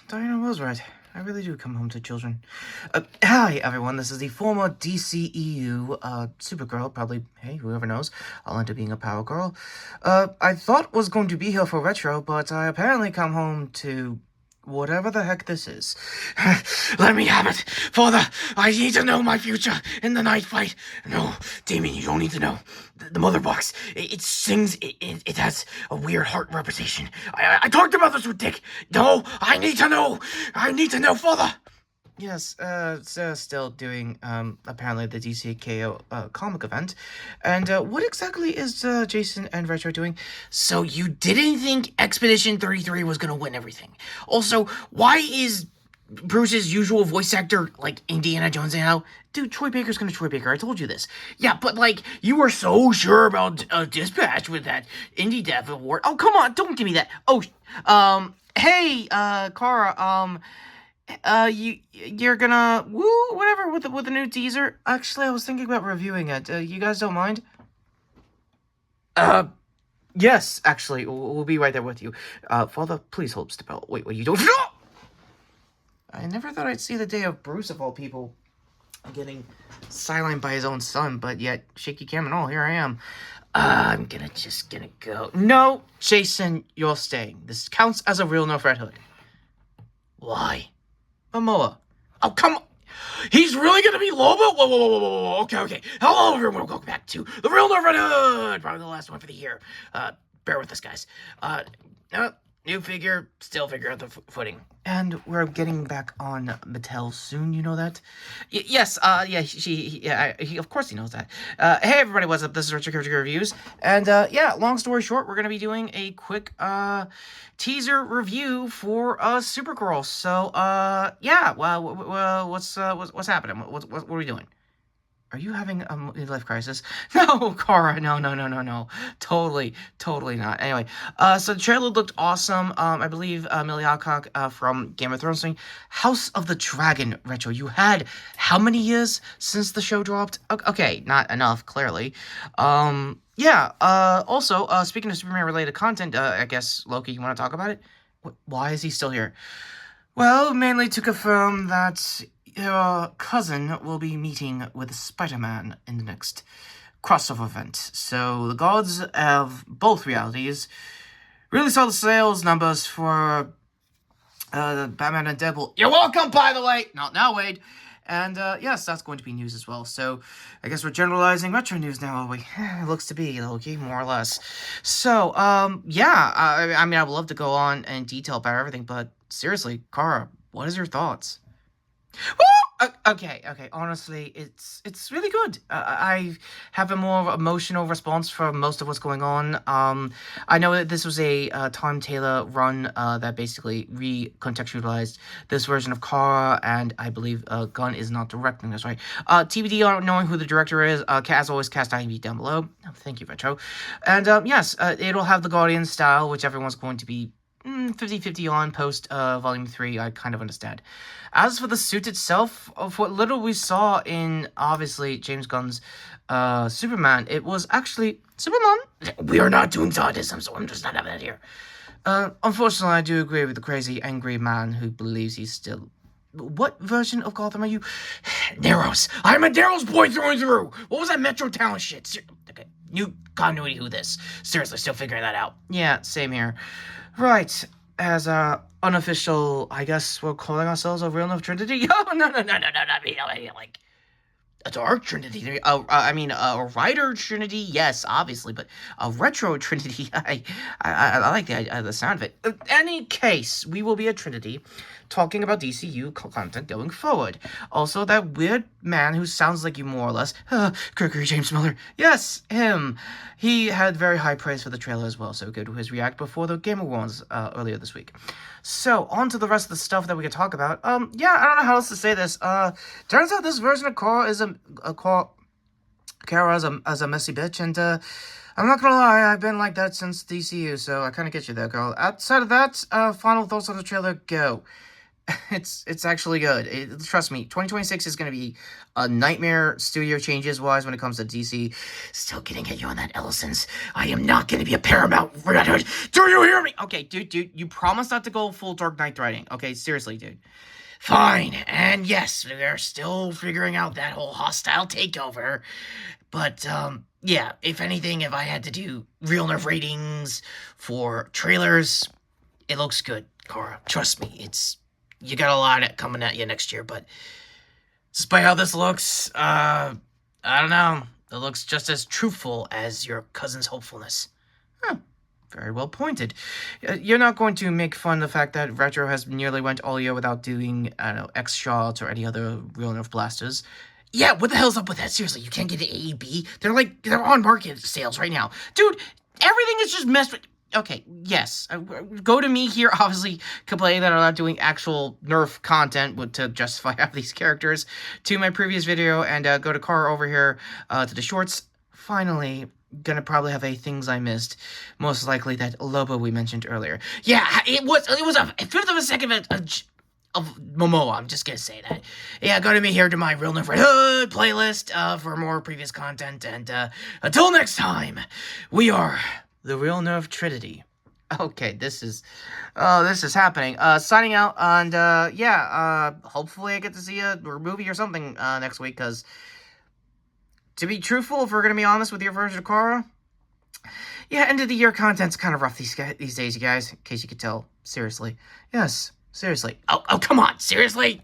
Diana was right. I really do come home to children. Hi, everyone. This is the former DCEU, Supergirl. Probably, hey, whoever knows, I'll end up being a Power Girl. I thought was going to be here for Retro, but I apparently come home to whatever the heck this is. Let me have it, Father. I need to know my future in the night fight. No, Damien, you don't need to know. The mother box, it sings, it has a weird heart representation. I talked about this with Dick. No, I need to know. I need to know, Father. Yes, so still doing, apparently the DCKO, comic event. And, what exactly is, Jason and Retro doing? So you didn't think Expedition 33 was gonna win everything. Also, why is Bruce's usual voice actor, like, Indiana Jones now? Dude, Troy Baker's gonna Troy Baker, I told you this. Yeah, but, like, you were so sure about, Dispatch with that Indie Dev Award. Oh, come on, don't give me that. Oh, hey, Kara, you're gonna whatever with the new teaser. Actually, I was thinking about reviewing it. You guys don't mind? Yes, actually, we'll be right there with you. Father, please hold still. Wait, you don't. I never thought I'd see the day of Bruce of all people getting sidelined by his own son, but yet shaky cam and all, here I am. I'm gonna go. No, Jason, you're staying. This counts as a real Nerf Red Hood. Why? Momoa. Oh, come on. He's really gonna be Lobo? Whoa. Okay. Hello, everyone. Welcome back to the Real Nerf Red Hood. Probably the last one for the year. Bear with us, guys. New figure, still figure out the footing. And we're getting back on Mattel soon, you know that? Yes, of course he knows that. Hey everybody, what's up? This is Richard Character Reviews. And, long story short, we're gonna be doing a quick, teaser review for, Supergirl. So, what's happening? What are we doing? Are you having a midlife crisis? No, Kara, no. Totally not. Anyway, so the trailer looked awesome. I believe, Millie Alcock, from Game of Thrones saying, House of the Dragon, Retro. You had how many years since the show dropped? Okay, not enough, clearly. Also, speaking of Superman-related content, I guess, Loki, you want to talk about it? Why is he still here? Well, mainly to confirm that your cousin will be meeting with Spider-Man in the next crossover event. So the gods of both realities really saw the sales numbers for Batman and Deadpool. You're welcome, by the way! Not now, Wade. And, yes, that's going to be news as well. So, I guess we're generalizing retro news now, are we? It looks to be, Loki, more or less. So, I would love to go on and detail about everything, but seriously, Kara, what is your thoughts? Okay. Honestly, it's really good. I have a more emotional response for most of what's going on. I know that this was a Tom Taylor run that basically recontextualized this version of Kara, and I believe Gunn is not directing this, right? TBD on knowing who the director is. As always, cast IMDb down below. Oh, thank you, Retro. And yes, it'll have the Guardian style, which everyone's going to be 50-50 on post Volume 3, I kind of understand. As for the suit itself, of what little we saw in, obviously, James Gunn's Superman, it was actually Superman. We are not doing autism, so I'm just not having it here. Unfortunately, I do agree with the crazy, angry man who believes he's still... What version of Gotham are you? Narrows. I'm a Darrow's boy through and through. What was that Metro Talent shit? Okay, new continuity, who this? Seriously, still figuring that out. Yeah, same here. Right, as unofficial, I guess we're calling ourselves a real enough Trinity? Oh, no, not me, like, a dark Trinity, a writer Trinity, yes, obviously, but a retro Trinity, I like the sound of it. In any case, we will be a Trinity, talking about DCU content going forward. Also, that weird man who sounds like you more or less, Gregory James Miller, yes, him. He had very high praise for the trailer as well, so go to his react before the Game Awards earlier this week. So, on to the rest of the stuff that we can talk about. I don't know how else to say this. Turns out this version of Kara is Kara as a messy bitch, and I'm not gonna lie, I've been like that since DCU, so I kind of get you there, girl. Outside of that, final thoughts on the trailer, go. It's actually good. Trust me, 2026 is going to be a nightmare studio changes wise when it comes to DC. Still getting at you on that, Ellison's. I am not going to be a Paramount Redhead. Do you hear me? Okay, dude, you promised not to go full Dark Knight writing. Okay, seriously, dude. Fine, and yes, they're still figuring out that whole hostile takeover. But, yeah, if anything, if I had to do real Nerf ratings for trailers, it looks good, Cora. Trust me, you got a lot coming at you next year, but despite how this looks, I don't know. It looks just as truthful as your cousin's hopefulness. Huh. Very well pointed. You're not going to make fun of the fact that Retro has nearly went all year without doing, I don't know, X-Shots or any other real Nerf blasters. Yeah, what the hell's up with that? Seriously, you can't get an AEB? They're on market sales right now. Dude, everything is just messed with... Okay, yes. Go to me here, obviously, complaining that I'm not doing actual Nerf content to justify half these characters, to my previous video, and go to Car over here to the shorts. Finally, gonna probably have a things I missed. Most likely that Lobo we mentioned earlier. Yeah, it was a fifth of a second of Momoa, I'm just gonna say that. Yeah, go to me here to my Real Nerf Red Hood playlist for more previous content, and until next time, we are the Real Nerf Trinity. Okay, this is happening. Signing out, and yeah, hopefully I get to see a movie or something next week, because to be truthful, if we're gonna be honest with your version of Korra, yeah, end of the year content's kind of rough these days, you guys, in case you could tell. Seriously. Yes, seriously. Oh, come on, seriously?